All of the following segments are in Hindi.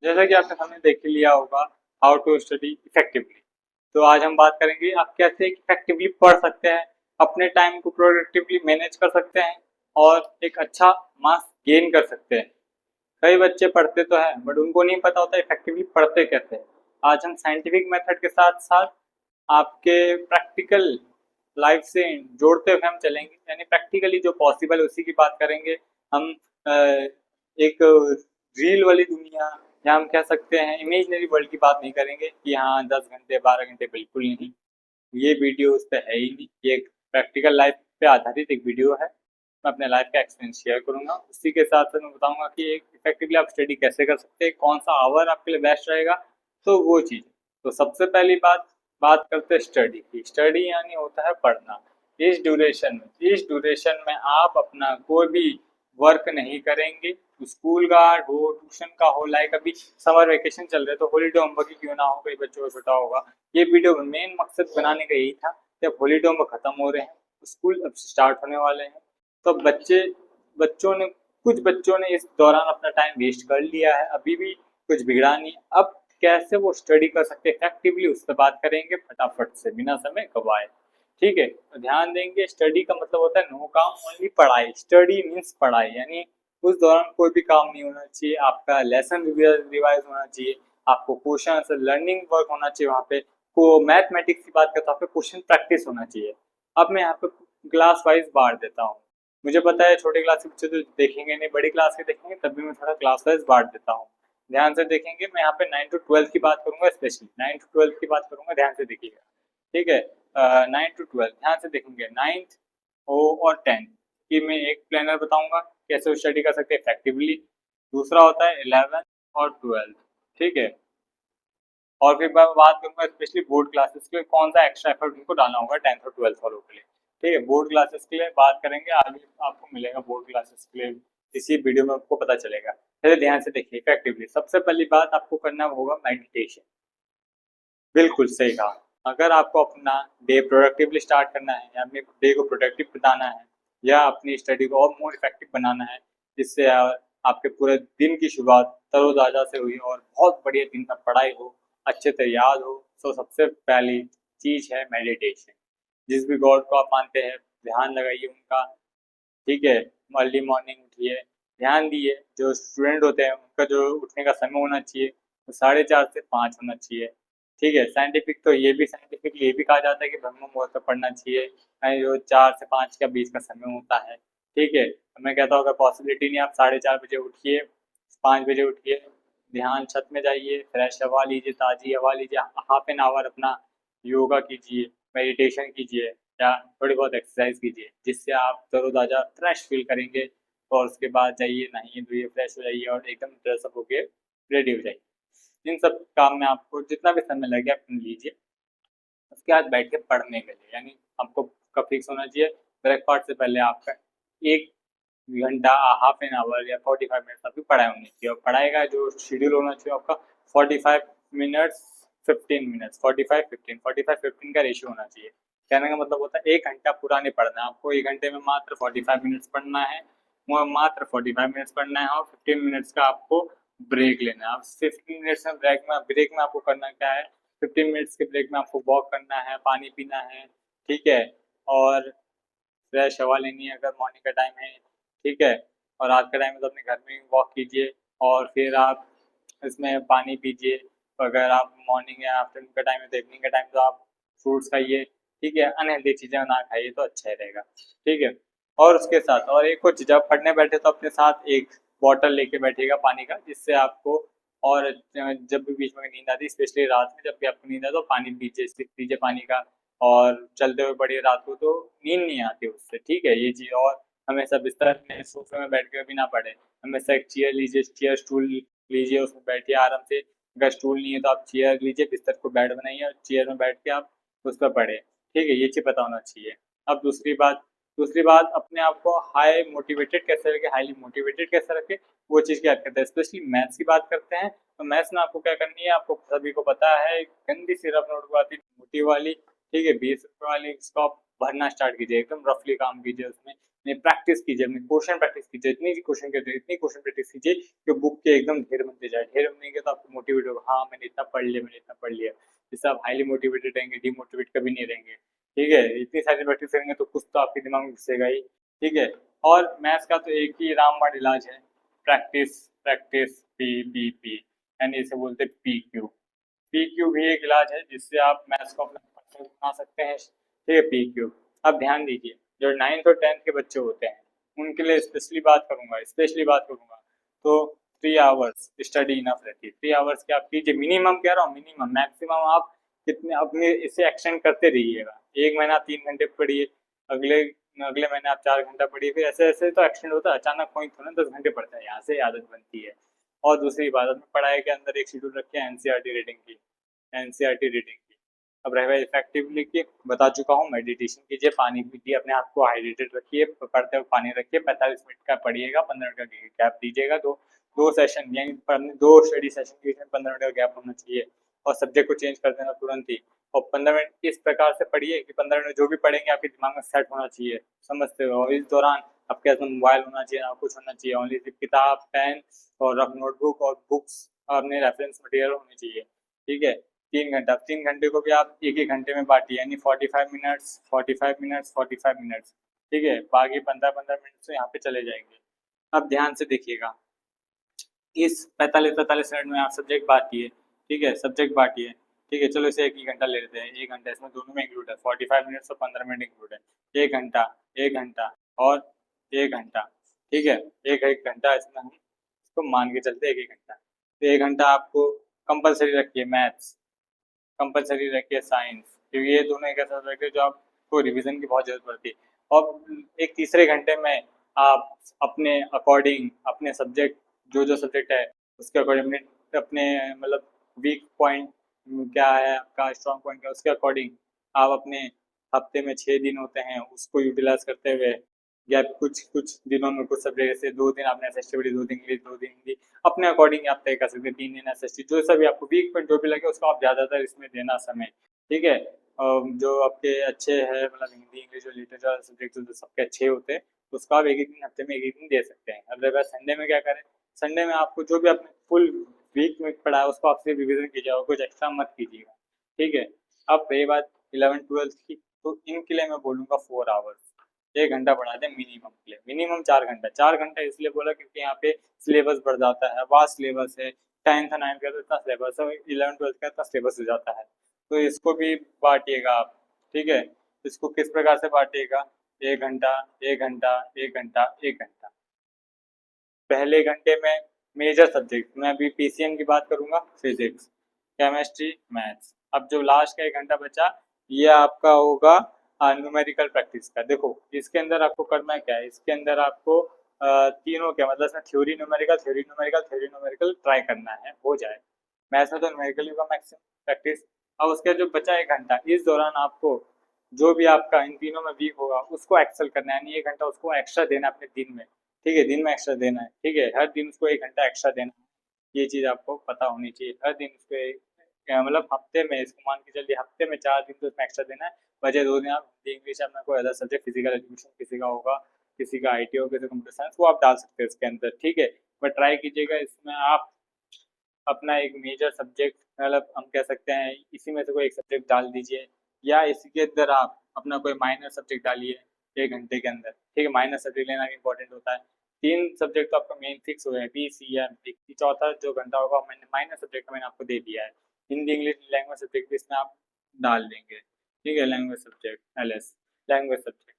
जैसा कि आपने सामने देख ही लिया होगा, हाउ टू स्टडी इफेक्टिवली। तो आज हम बात करेंगे आप कैसे इफेक्टिवली पढ़ सकते हैं, अपने टाइम को प्रोडक्टिवली मैनेज कर सकते हैं और एक अच्छा मार्क्स गेन कर सकते हैं। कई बच्चे पढ़ते तो हैं बट उनको नहीं पता होता इफेक्टिवली पढ़ते कैसे हैं। आज हम साइंटिफिक मेथड के साथ साथ आपके प्रैक्टिकल लाइफ से जोड़ते हुए हम चलेंगे, यानी प्रैक्टिकली जो पॉसिबल है उसी की बात करेंगे हम। एक रियल वाली दुनिया या हम कह सकते हैं इमेजिनरी वर्ल्ड की बात नहीं करेंगे कि हाँ 10 घंटे 12 घंटे, बिल्कुल नहीं। ये वीडियो उस पर है ही नहीं, ये एक प्रैक्टिकल लाइफ पे आधारित एक वीडियो है। मैं अपने लाइफ का एक्सपीरियंस शेयर करूंगा, उसी के साथ साथ मैं बताऊंगा कि एक इफेक्टिवली आप स्टडी कैसे कर सकते हैं, कौन सा आवर आपके लिए बेस्ट रहेगा। तो वो चीज़, तो सबसे पहली बात करते हैं स्टडी की। स्टडी यानी होता है पढ़ना। इस ड्यूरेशन में आप अपना कोई भी वर्क नहीं करेंगे। स्कूल का हो, ट्यूशन का हो, लाइक अभी समर वेकेशन चल रहे तो हॉलीडे होमवर्क ही क्यों ना हो, कई बच्चों को छोटा होगा। ये वीडियो में मेन मकसद बनाने का यही था कि अब हॉलीडे होमवर्क खत्म हो रहे हैं, स्कूल अब स्टार्ट होने वाले हैं। तो बच्चों ने कुछ बच्चों ने इस दौरान अपना टाइम वेस्ट कर लिया है, अभी भी कुछ बिगड़ा नहीं। अब कैसे वो स्टडी कर सकते इफेक्टिवली, उस पर बात करेंगे फटाफट से बिना समय गवाए। ठीक है, तो ध्यान देंगे, स्टडी का मतलब होता है नो काम ओनली पढ़ाई। स्टडी मीन्स पढ़ाई, यानी उस दौरान कोई भी काम नहीं होना चाहिए, आपका लेसन रिवाइज होना चाहिए, आपको क्वेश्चन आंसर लर्निंग वर्क होना चाहिए। वहाँ पे को मैथमेटिक्स की बात करता हूँ, क्वेश्चन प्रैक्टिस होना चाहिए। अब मैं यहाँ पे क्लास वाइज बांट देता हूँ। मुझे पता है छोटे क्लास के बच्चे तो देखेंगे नहीं, बड़ी क्लास के देखेंगे, तब भी मैं थोड़ा क्लास वाइज बांट देता हूँ। ध्यान से देखेंगे, मैं यहाँ पे 9 to 12 की बात करूंगा, स्पेशली 9 to 12 की बात करूंगा, ध्यान से देखिएगा। ठीक है, 9 to 12 ध्यान से देखेंगे। 9th और 10th की मैं एक प्लानर बताऊंगा कैसे वो स्टडी कर सकते हैं इफेक्टिवली। दूसरा होता है 11th और 12th। ठीक है, और फिर मैं बात करूंगा स्पेशली बोर्ड क्लासेस के लिए कौन सा एक्स्ट्रा एफर्ट उनको डालना होगा 10th और 12th वालों के लिए। ठीक है, बोर्ड क्लासेस के लिए बात करेंगे आगे, आपको मिलेगा बोर्ड क्लासेस के लिए इसी वीडियो में आपको पता चलेगा। पहले ध्यान से देखिए इफेक्टिवली, सबसे पहली बात आपको करना होगा मेडिटेशन। बिल्कुल सही कहा। अगर आपको अपना डे प्रोडक्टिवली स्टार्ट करना है या अपने डे को प्रोडक्टिव बनाना है या अपनी स्टडी को और मोर इफेक्टिव बनाना है, जिससे आपके पूरे दिन की शुरुआत तरोताज़ा से हुई और बहुत बढ़िया दिन तक पढ़ाई हो, अच्छे से याद हो, तो सबसे पहली चीज़ है मेडिटेशन। जिस भी गॉड को आप मानते हैं, ध्यान लगाइए उनका। ठीक है, अर्ली मॉर्निंग उठिए, ध्यान दिए। जो स्टूडेंट होते हैं उनका जो उठने का समय होना चाहिए वो 4:30 से 5 होना चाहिए। ठीक है, साइंटिफिक तो ये भी साइंटिफिकली ये भी कहा जाता है कि ब्रह्म मुहूर्त में पढ़ना चाहिए, जो 4 से 5 का बीच का समय होता है। ठीक है, तो मैं कहता हूँ अगर पॉसिबिलिटी नहीं, आप 4:30 बजे उठिए, 5 बजे उठिए, ध्यान छत में जाइए, फ्रेश हवा लीजिए, ताज़ी हवा लीजिए, हाफ एन आवर अपना योगा कीजिए, मेडिटेशन कीजिए या थोड़ी बहुत एक्सरसाइज कीजिए, जिससे आप तरोताज़ा फ्रेश फील करेंगे। और उसके बाद जाइए, नहाइए धोइए, फ्रेश हो जाइए और एकदम ड्रेसअप होके रेडी हो जाइए। इन सब काम में आपको जितना भी समय लगे आप लीजिए। उसके बाद बैठ के पढ़ने के लिए, यानी आपको कब फिक्स होना चाहिए, ब्रेकफास्ट से पहले आपका 1 घंटा, हाफ एन आवर या 45 मिनट्स आपकी पढ़ाई होनी चाहिए। और पढ़ाई का जो शेड्यूल होना चाहिए आपका 45 मिनट्स 15 मिनट्स, 45-15 का रेशियो होना चाहिए। कहने का मतलब होता है 1 घंटा पूरा नहीं पढ़ना है आपको, 1 घंटे में मात्र 45 मिनट्स पढ़ना है, मात्र 45 मिनट्स पढ़ना है और 15 मिनट्स का आपको ब्रेक लेना है। अब 15 मिनट्स में ब्रेक में आपको करना क्या है, 15 मिनट्स के ब्रेक में आपको वॉक करना है, पानी पीना है। ठीक है, और फ्रेश हवा लेनी है अगर मॉर्निंग का टाइम है। ठीक है, और रात का टाइम है तो अपने घर में ही वॉक कीजिए और फिर आप इसमें पानी पीजिए। तो अगर आप मॉर्निंग या आफ्टरनून का टाइम है तो इवनिंग का टाइम तो आप फ्रूट्स खाइए। ठीक है, अनहेल्दी चीज़ें ना खाइए तो अच्छा ही रहेगा। ठीक है, और उसके साथ और एक और चीज़, आप पढ़ने बैठे तो अपने साथ एक बॉटल लेके बैठिएगा पानी का, जिससे आपको और जब भी बीच में नींद आती है, स्पेशली रात में जब भी आपको नींद आए तो पानी पीजिए, सिप पीजिए पानी का। और चलते हुए पढ़िए रात को तो नींद नहीं आती उससे। ठीक है, ये चीज़। और हमेशा बिस्तर में सोफे में बैठ कर भी ना पढ़े, हमेशा एक चेयर लीजिए, चेयर स्टूल लीजिए, उसमें बैठिए आराम से। अगर स्टूल नहीं है तो आप चेयर लीजिए, बिस्तर को बेड बनाइए और चेयर में बैठ के आप उस पर पढ़े। ठीक है, ये चीज़ पता होना चाहिए। अब दूसरी बात अपने आप को हाईली मोटिवेटेड कैसे रखें, वो चीज़ की याद करते हैं। स्पेशली मैथ्स की बात करते हैं तो मैथ्स में आपको क्या करनी है, आपको सभी को पता है, गंदी सी रफ नोटबुक आती है मोटी वाली। ठीक है, 20 रुपये वाली, इसको आप भरना स्टार्ट कीजिए, एकदम रफली काम कीजिए उसमें, प्रैक्टिस प्रैक्टिस कीजिए, अपनी क्वेश्चन प्रैक्टिस कीजिए, इतनी क्वेश्चन कीजिए, इतनी क्वेश्चन प्रैक्टिस कीजिए कि बुक के एकदम ढेर बनते जाए। ढेर बनेंगे तो आपको मोटिवेट होगा, हाँ मैंने इतना पढ़ लिया, मैंने इतना पढ़ लिया। जिससे आप हाईली मोटिवेटेड रहेंगे, डिमोटिवेट कभी नहीं रहेंगे। ठीक है, इतनी सारी प्रैक्टिस करेंगे तो कुछ तो आपके दिमाग में घुसेगा ही। ठीक है, और मैथ्स का तो एक ही रामबाण इलाज है, प्रैक्टिस प्रैक्टिस पी यानी इसे बोलते PQ। PQ भी एक इलाज है जिससे आप मैथ्स को अपना परफेक्ट बना सकते हैं। ठीक है, PQ। अब ध्यान दीजिए, जो 9th और 10th के बच्चे होते हैं उनके लिए स्पेशली बात करूंगा तो 3 आवर्स स्टडी इनफ रहती है। 3 आवर्स की आप कीजिए, मिनिमम कह रहा हूँ, मिनिमम। मैक्सिमम आप कितने अपने इसे एक्सटेंड करते रहिएगा। एक महीना 3 घंटे पढ़िए, अगले अगले महीने आप 4 घंटा पढ़िए, फिर ऐसे ऐसे तो एक्सटेंड होता है। अचानक कोई थोड़ा 10 घंटे पढ़ता है, यहाँ से आदत बनती है। और दूसरी बात, अपनी पढ़ाई के अंदर एक शेड्यूल रखिए एनसीईआरटी रीडिंग की, एनसीईआरटी रीडिंग की। अब रह गया इफेक्टिवली की, बता चुका हूँ। मेडिटेशन कीजिए, पानी पीजिए, अपने आप को हाइड्रेटेड रखिए, पढ़ते हुए पानी रखिए, 45 मिनट का पढ़िएगा, 15 मिनट का गैप दीजिएगा। दो सेशन यानी पढ़ने, 2 स्टडी सेशन के बीच में 15 मिनट का गैप होना चाहिए। और सब्जेक्ट को चेंज कर देना तुरंत ही। और 15 मिनट इस प्रकार से पढ़िए कि 15 मिनट जो भी पढ़ेंगे आपके दिमाग में सेट होना चाहिए, समझते हो। और इस दौरान आपके पास मोबाइल होना चाहिए, ना कुछ होना चाहिए, ओनली सिर्फ किताब, पेन और रफ नोटबुक और बुक्स, अपने रेफरेंस मटेरियल होने चाहिए। ठीक है, 3 घंटा, 3 घंटे को भी आप एक एक घंटे में बांटिए, यानी 45 मिनट्स 45 मिनट्स 45 मिनट्स। ठीक है, बाकी 15-15 मिनट से यहाँ पे चले जाएंगे। अब ध्यान से देखिएगा, इस 45-45 मिनट में आप सब्जेक्ट बांटिए। ठीक है, सब्जेक्ट बांटिए। ठीक है, चलो इसे एक ही घंटा ले लेते हैं। 1 घंटा इसमें दोनों में इंक्लूड है, 45 मिनट्स और 15 मिनट इंक्लूड है। 1 घंटा, 1 घंटा और 1 घंटा। ठीक है, एक घंटा इसमें हम इसको मान के चलते हैं, 1 घंटा। तो 1 घंटा आपको कंपलसरी रखिए मैथ्स, कंपलसरी रखिए साइंस, क्योंकि ये दोनों एक ऐसा सब्जेक्ट है जो आपको रिवीजन की बहुत जरूरत पड़ती है। और एक तीसरे घंटे में आप अपने अकॉर्डिंग अपने सब्जेक्ट, जो सब्जेक्ट है उसके अकॉर्डिंग अपने मतलब वीक पॉइंट क्या है, आपका स्ट्रॉन्ग पॉइंट क्या है, उसके अकॉर्डिंग आप अपने हफ्ते में 6 दिन होते हैं उसको यूटिलाइज करते हुए, या कुछ कुछ दिनों में कुछ सब्जेक्ट, जैसे 2 दिन आपने एसएसटी पढ़ी, 2 दिन इंग्लिश, 2 दिन हिंदी, अपने अकॉर्डिंग आप तय कर सकते हैं। 3 दिन एसएसटी, जो सभी आपको वीक पॉइंट जो भी लगे उसको आप ज़्यादातर इसमें देना समय। ठीक है, जो आपके अच्छे है मतलब हिंदी, इंग्लिश और लिटरेचर सब्जेक्ट जो सबके अच्छे होते हैं उसको आप एक एक दिन, हफ्ते में एक एक दिन दे सकते हैं। अदरवाइज संडे में क्या करें, संडे में आपको जो भी आपने फुल वीक में पढ़ा है उसको आप सिर्फ रिविजन कीजिए और कुछ एक्स्ट्रा मत कीजिएगा। ठीक है, अब रही बात 11th-12th की, तो इनके लिए मैं बोलूँगा 4 आवर्स, 1 घंटा पढ़ा दें मिनिमम के लिए, मिनिमम 4 घंटा। 4 घंटा इसलिए बोला क्योंकि यहाँ पे सिलेबस बढ़ जाता है, वास्ट सिलेबस है। 10th और 9th का तो इतना सिलेबस है, 11th-12th का इतना सिलेबस हो जाता है। तो इसको भी बांटिएगा आप। ठीक है, इसको किस प्रकार से बांटिएगा, 1 घंटा, 1 घंटा, 1 घंटा, 1 घंटा। पहले घंटे में मेजर सब्जेक्ट, मैं अभी पीसीएम की बात करूंगा, फिजिक्स, केमिस्ट्री, मैथ्स। अब जो लास्ट का 1 घंटा बचा ये आपका होगा न्यूमेरिकल प्रैक्टिस का। देखो इसके अंदर आपको करना क्या है, इसके अंदर आपको तीनों क्या मतलब इसमें theory numerical, theory numerical, theory numerical try करना है, हो जाए। मैथ्स में तो न्यूमेरिकल होगा मैक्सिमम प्रैक्टिस। अब उसके जो बचा 1 घंटा, इस दौरान आपको जो भी आपका इन तीनों में वीक होगा उसको एक्सेल करना है, यानी 1 घंटा उसको एक्स्ट्रा देना है अपने दिन में। ठीक है, दिन में एक्स्ट्रा देना है। ठीक है, हर दिन उसको 1 घंटा एक्स्ट्रा देना है, ये चीज़ आपको पता होनी चाहिए। हर दिन उसको मतलब हफ्ते में, इसको मान के चलिए हफ्ते में 4 दिन तो उसमें एक्स्ट्रा देना है। बचे 2 दिन आप हिंदी, इंग्लिश, अपना कोई अदर सब्जेक्ट, फिजिकल एजुकेशन किसी का होगा, किसी का आईटी होगा, किसी कंप्यूटर साइंस, वो आप डाल सकते हैं इसके अंदर। ठीक है, बट ट्राई कीजिएगा इसमें आप अपना एक मेजर सब्जेक्ट, मतलब हम कह सकते हैं इसी में से कोई एक सब्जेक्ट डाल दीजिए, या इसी के अंदर आप अपना कोई माइनर सब्जेक्ट डालिए 1 घंटे के अंदर। ठीक है, माइनर सब्जेक्ट लेना भी इंपॉर्टेंट होता है। 3 सब्जेक्ट तो आपका मेन फिक्स हो गए, बी सी या एम। चौथा जो घंटा होगा मैंने माइनर सब्जेक्ट मैंने आपको दे दिया है। हिंदी, इंग्लिश, लैंग्वेज सब्जेक्ट भी इसमें आप डाल देंगे। ठीक है, language subject, LS language subject.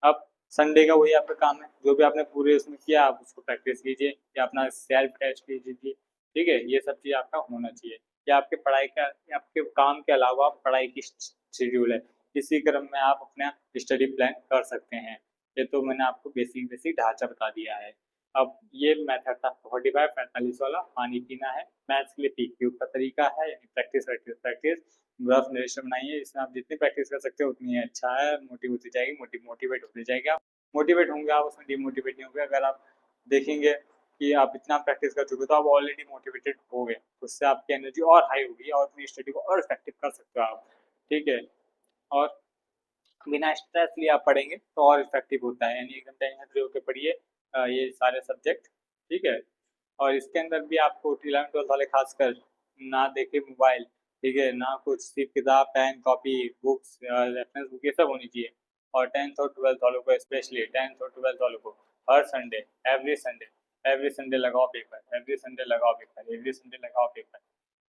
अब संडे का वही आपका काम है, जो भी आपने पूरे उसमें किया आप उसको प्रैक्टिस कीजिए या अपना सेल्फ टेस्ट कीजिए। ठीक है, ये सब चीज़ आपका होना चाहिए। या आपके पढ़ाई का, आपके काम के अलावा पढ़ाई की शेड्यूल है, इसी क्रम में आप अपना स्टडी प्लान कर सकते हैं। ये तो मैंने आपको बेसिक बेसिक ढांचा बता दिया है। अब ये मेथड था 45-45 वाला, पानी पीना है। मैथ्स के लिए PQ का तरीका है, यानी practice practice practice. Rough narration बनाइए, इसमें आप जितनी प्रैक्टिस कर सकते हो उतनी अच्छा है। मोटिव होती जाएगी, मोटिवेट होती जाएगी। आप मोटिवेट होंगे, आप उसमें डिमोटिवेट नहीं होंगे। अगर आप देखेंगे कि आप इतना प्रैक्टिस कर चुके हो तो आप ऑलरेडी मोटिवेटेड हो गए, उससे आपकी एनर्जी और हाई होगी और अपनी स्टडी को और इफेक्टिव कर सकते हो आप। ठीक है, और बिना स्ट्रेस लिए आप पढ़ेंगे तो और इफेक्टिव होता है, यानी एकदम टेंशन फ्री होकर पढ़िए ये सारे सब्जेक्ट, ठीक है। और इसके अंदर भी आपको 11th-12th वाले खासकर ना देखे मोबाइल, ठीक है, ना कुछ, सिर्फ किताब, pen, copy, books, reference book, ये सब होनी चाहिए। और 10th और 12th वालों को स्पेशली 10th और 12th वालों को हर संडे, एवरी संडे लगाओ पेपर, एवरी संडे लगाओ पेपर, एवरी संडे लगाओ पेपर।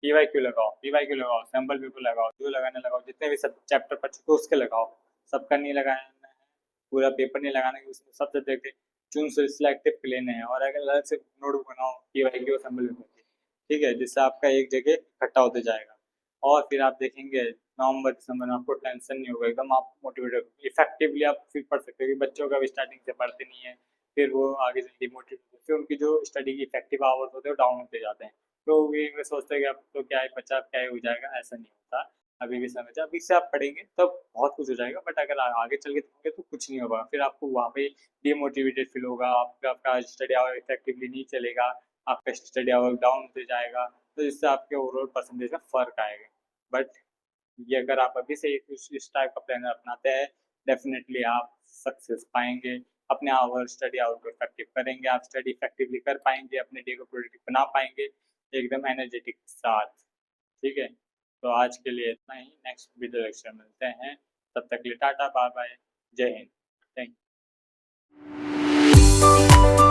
पीवाईक्यू लगाओ, पीवाईक्यू लगाओ, सैम्पल पेपर लगाओ, जो लगाने लगाओ, जितने भी सब चैप्टर पढ़ चुके हो उसके लगाओ। सबका नहीं लगाना है, पूरा पेपर नहीं लगाना है, उसमें सब सब्जेक्ट चुन सिलेक्टिव लेने हैं, और अगर अलग से नोटबुक बनाओ पीवाईक्यू सैम्पल पेपर की, ठीक है, जिससे आपका एक जगह इकट्ठा होते जाएगा। और फिर आप देखेंगे नवंबर दिसंबर में आपको टेंशन नहीं होगा, एकदम आप मोटिवेटेड इफेक्टिवली आप फिर पढ़ सकते हो। बच्चों का भी स्टार्टिंग से पढ़ते नहीं है, फिर वो आगे से डिमोटिवेट होते हैं, फिर उनकी जो स्टडी की इफेक्टिव आवर्स होते हैं वो डाउन होते जाते हैं। तो ये सोचते हैं कि अब तो क्या है, बच्चा अब क्या ही हो जाएगा, ऐसा नहीं होता। अभी भी समय है, अभी से आप पढ़ेंगे तब बहुत कुछ हो जाएगा, बट अगर आगे चल के देखोगे तो कुछ नहीं होगा, फिर आपको वहाँ पे डिमोटिवेटेड फील होगा, आपका स्टडी आवर इफेक्टिवली नहीं चलेगा, आपका स्टडी आवर डाउन होते जाएगा, तो इससे आपके ओवरऑल परसेंटेज में फ़र्क आएगा। बट ये अगर आप अभी से इस टाइप का प्लान अपनाते हैं, डेफिनेटली आप सक्सेस पाएंगे, अपने आवर स्टडी आवर को इफेक्टिव करेंगे, आप स्टडी इफेक्टिवली कर पाएंगे, अपने डे को प्रोडक्टिव बना पाएंगे एकदम एनर्जेटिक साथ, ठीक है। तो आज के लिए इतना ही, नेक्स्ट वीडियो लेक्चर मिलते हैं, तब तक के लिए टाटा बाय बाय, जय हिंद, थैंक यू।